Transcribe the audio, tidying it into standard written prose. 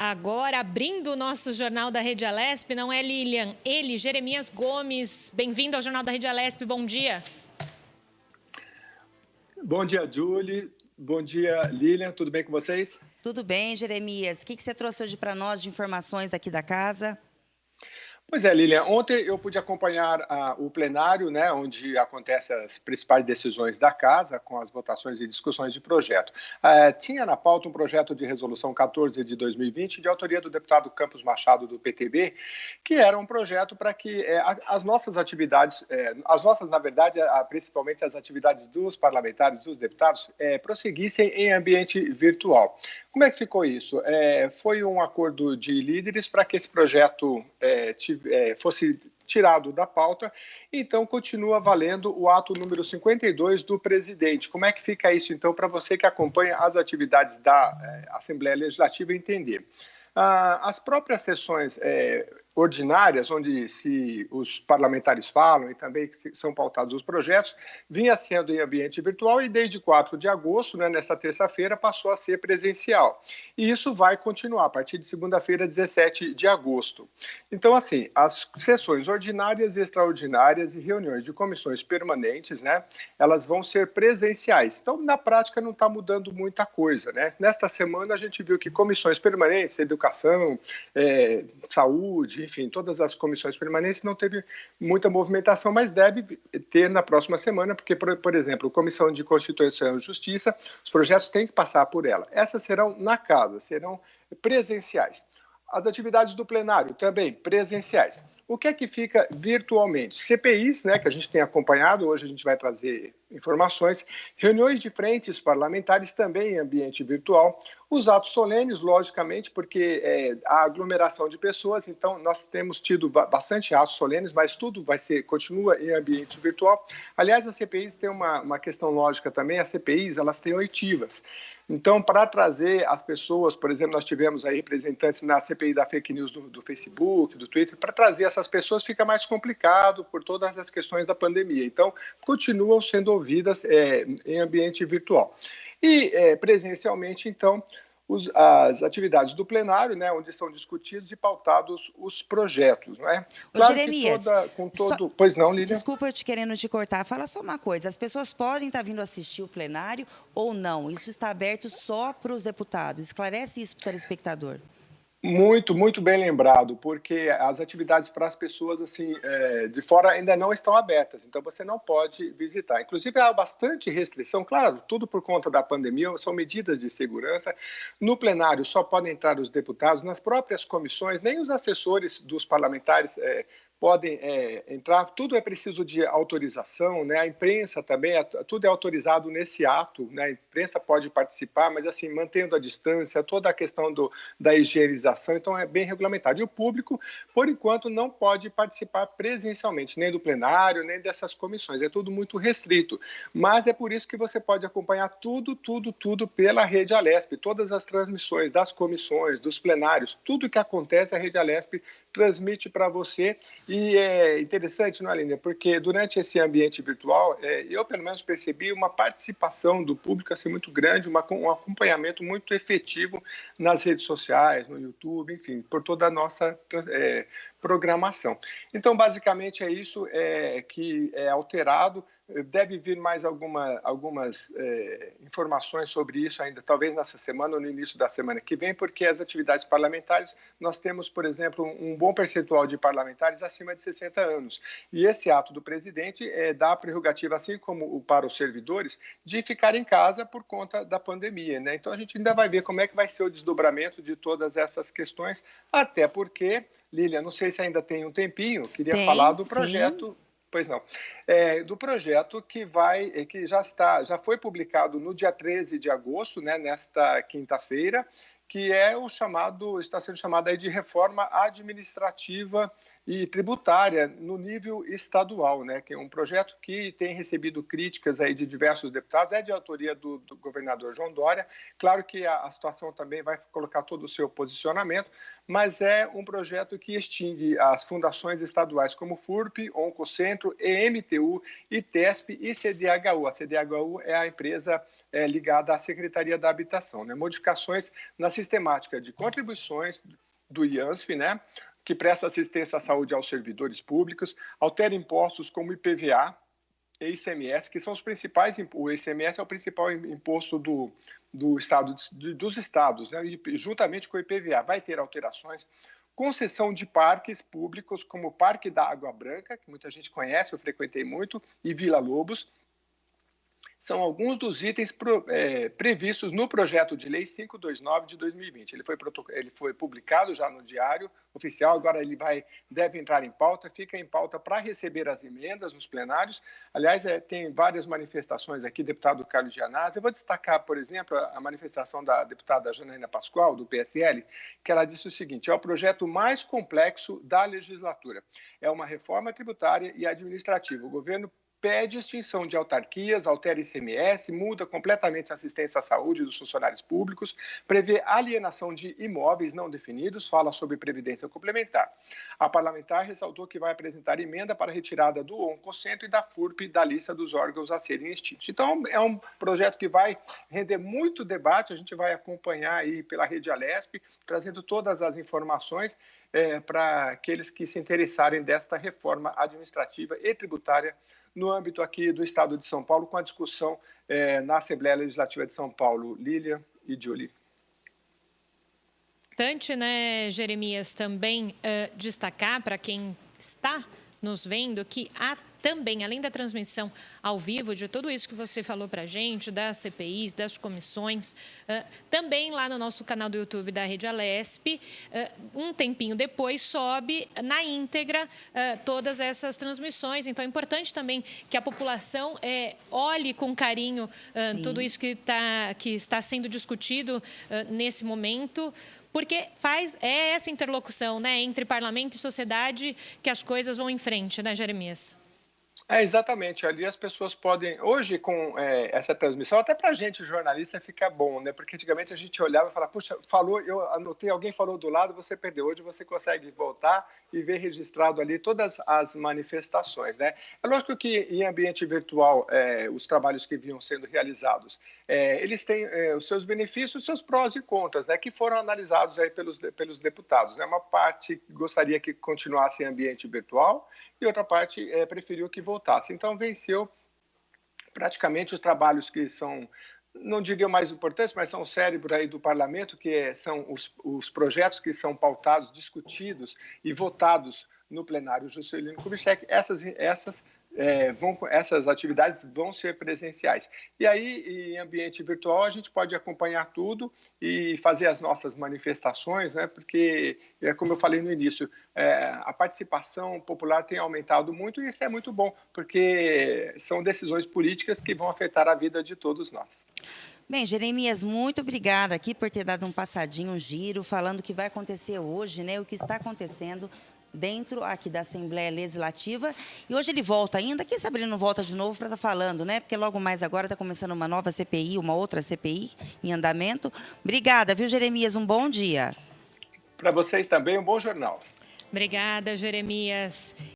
Agora, abrindo o nosso Jornal da Rede Alesp, não é Lilian, ele, Jeremias Gomes. Bem-vindo ao Jornal da Rede Alesp, bom dia. Bom dia, Julie. Bom dia, Lilian. Tudo bem com vocês? Tudo bem, Jeremias? O que você trouxe hoje para nós de informações aqui da casa? Pois é, Lilian. Ontem eu pude acompanhar o plenário, né, onde acontecem as principais decisões da casa, com as votações e discussões de projeto. Tinha na pauta um projeto de resolução 14 de 2020, de autoria do deputado Campos Machado, do PTB, que era um projeto para que as nossas atividades, na verdade, principalmente as atividades dos parlamentares, dos deputados, prosseguissem em ambiente virtual. Como é que ficou isso? Foi um acordo de líderes para que esse projeto fosse tirado da pauta, então continua valendo o ato número 52 do presidente. Como é que fica isso, então, para você que acompanha as atividades da Assembleia Legislativa entender? As próprias sessões ordinárias, onde os parlamentares falam e também são pautados os projetos, vinha sendo em ambiente virtual e desde 4 de agosto, né, nesta terça-feira, passou a ser presencial. E isso vai continuar a partir de segunda-feira, 17 de agosto. Então, assim, as sessões ordinárias, extraordinárias e reuniões de comissões permanentes, né, elas vão ser presenciais. Então, na prática, não está mudando muita coisa, né? Nesta semana, a gente viu que comissões permanentes, educação, saúde, enfim, todas as comissões permanentes não teve muita movimentação, mas deve ter na próxima semana, porque, por exemplo, a Comissão de Constituição e Justiça, os projetos têm que passar por ela. Essas serão na casa, serão presenciais. As atividades do plenário também presenciais. O que é que fica virtualmente? CPIs, né, que a gente tem acompanhado, hoje a gente vai trazer informações, reuniões de frentes parlamentares também em ambiente virtual, os atos solenes, logicamente, porque a aglomeração de pessoas, então nós temos tido bastante atos solenes, mas tudo continua em ambiente virtual. Aliás, as CPIs têm uma questão lógica também, as CPIs, elas têm oitivas. Então, para trazer as pessoas, por exemplo, nós tivemos aí representantes na CPI da fake news do Facebook, do Twitter, para trazer essas pessoas fica mais complicado por todas as questões da pandemia. Então, continuam sendo ouvidas em ambiente virtual. E presencialmente, então, as atividades do plenário, né, onde são discutidos e pautados os projetos, não é? Ô, Claro Jeremias, que Pois não, Lídia? desculpa eu te querendo te cortar. Fala só uma coisa, as pessoas podem estar vindo assistir o plenário ou não? Isso está aberto só para os deputados. Esclarece isso para o telespectador. Muito, muito bem lembrado, porque as atividades para as pessoas assim de fora ainda não estão abertas, então você não pode visitar. Inclusive, há bastante restrição, claro, tudo por conta da pandemia, são medidas de segurança. No plenário só podem entrar os deputados, nas próprias comissões, nem os assessores dos parlamentares podem entrar, tudo é preciso de autorização, né? A imprensa também, tudo é autorizado nesse ato, né? A imprensa pode participar, mas assim, mantendo a distância, toda a questão da higienização, então é bem regulamentado. E o público, por enquanto, não pode participar presencialmente, nem do plenário, nem dessas comissões, é tudo muito restrito. Mas é por isso que você pode acompanhar tudo pela Rede Alesp, todas as transmissões das comissões, dos plenários, tudo que acontece, a Rede Alesp transmite para você. E é interessante, não é, Aline? Porque durante esse ambiente virtual, eu pelo menos percebi uma participação do público assim, muito grande, um acompanhamento muito efetivo nas redes sociais, no YouTube, enfim, por toda a nossa programação. Então, basicamente, é isso que é alterado. Deve vir mais algumas informações sobre isso ainda, talvez nessa semana ou no início da semana que vem, porque as atividades parlamentares, nós temos, por exemplo, um bom percentual de parlamentares acima de 60 anos. E esse ato do presidente dá a prerrogativa, assim como para os servidores, de ficar em casa por conta da pandemia, né? Então, a gente ainda vai ver como é que vai ser o desdobramento de todas essas questões, até porque, Lília, não sei se ainda tem um tempinho, queria falar do projeto... Sim. Pois não. Do projeto que já foi publicado no dia 13 de agosto, né, nesta quinta-feira, que está sendo chamado aí de reforma administrativa e tributária no nível estadual, né? Que é um projeto que tem recebido críticas aí de diversos deputados, é de autoria do governador João Dória. Claro que a situação também vai colocar todo o seu posicionamento, mas é um projeto que extingue as fundações estaduais como FURP, Oncocentro, EMTU, ITESP e CDHU. A CDHU é a empresa ligada à Secretaria da Habitação, né? Modificações na sistemática de contribuições do IANSP, né? Que presta assistência à saúde aos servidores públicos, altera impostos como IPVA e ICMS, que são os principais. O ICMS é o principal imposto dos estados, né? E juntamente com o IPVA vai ter alterações. Concessão de parques públicos, como o Parque da Água Branca, que muita gente conhece, eu frequentei muito, e Vila Lobos. São alguns dos itens previstos no projeto de lei 529 de 2020. Ele foi publicado já no Diário Oficial, agora ele deve entrar em pauta, fica em pauta para receber as emendas nos plenários. Aliás, tem várias manifestações aqui, deputado Carlos Gianazzi. Eu vou destacar, por exemplo, a manifestação da deputada Janaína Pascoal, do PSL, que ela disse o seguinte: é o projeto mais complexo da legislatura. É uma reforma tributária e administrativa. O governo pede extinção de autarquias, altera ICMS, muda completamente a assistência à saúde dos funcionários públicos, prevê alienação de imóveis não definidos, fala sobre previdência complementar. A parlamentar ressaltou que vai apresentar emenda para a retirada do Oncocentro e da FURP da lista dos órgãos a serem extintos. Então, é um projeto que vai render muito debate, a gente vai acompanhar aí pela Rede Alesp, trazendo todas as informações para aqueles que se interessarem desta reforma administrativa e tributária no âmbito aqui do Estado de São Paulo, com a discussão na Assembleia Legislativa de São Paulo. Lilian e Julie. Importante, né, Jeremias, também destacar para quem está nos vendo que há também, além da transmissão ao vivo de tudo isso que você falou para a gente, das CPIs, das comissões, também lá no nosso canal do YouTube da Rede Alesp, um tempinho depois sobe na íntegra todas essas transmissões. Então, é importante também que a população olhe com carinho tudo isso que está sendo discutido nesse momento, porque é essa interlocução, né, entre parlamento e sociedade que as coisas vão em frente, né, Jeremias? Exatamente. Ali as pessoas podem... Hoje, com essa transmissão, até para a gente, jornalista, fica bom, né? Porque antigamente a gente olhava e falava, puxa, falou, eu anotei, alguém falou do lado, você perdeu. Hoje você consegue voltar e ver registrado ali todas as manifestações, né? É lógico que em ambiente virtual, os trabalhos que vinham sendo realizados, eles têm os seus benefícios, os seus prós e contras, né? Que foram analisados aí pelos deputados, né? Uma parte gostaria que continuasse em ambiente virtual e outra parte preferiu que voltasse. Então, venceu praticamente os trabalhos que são, não diria mais importantes, mas são o cérebro aí do parlamento, que são os projetos que são pautados, discutidos e votados no plenário Juscelino Kubitschek. Essas atividades vão ser presenciais. E aí, em ambiente virtual, a gente pode acompanhar tudo e fazer as nossas manifestações, né? Porque, como eu falei no início, a participação popular tem aumentado muito e isso é muito bom, porque são decisões políticas que vão afetar a vida de todos nós. Bem, Jeremias, muito obrigada aqui por ter dado um passadinho, um giro, falando o que vai acontecer hoje, né? O que está acontecendo dentro aqui da Assembleia Legislativa. E hoje ele volta ainda. Quem sabe ele não volta de novo para estar falando, né? Porque logo mais agora está começando uma nova CPI, uma outra CPI em andamento. Obrigada, viu, Jeremias? Um bom dia. Para vocês também, um bom jornal. Obrigada, Jeremias.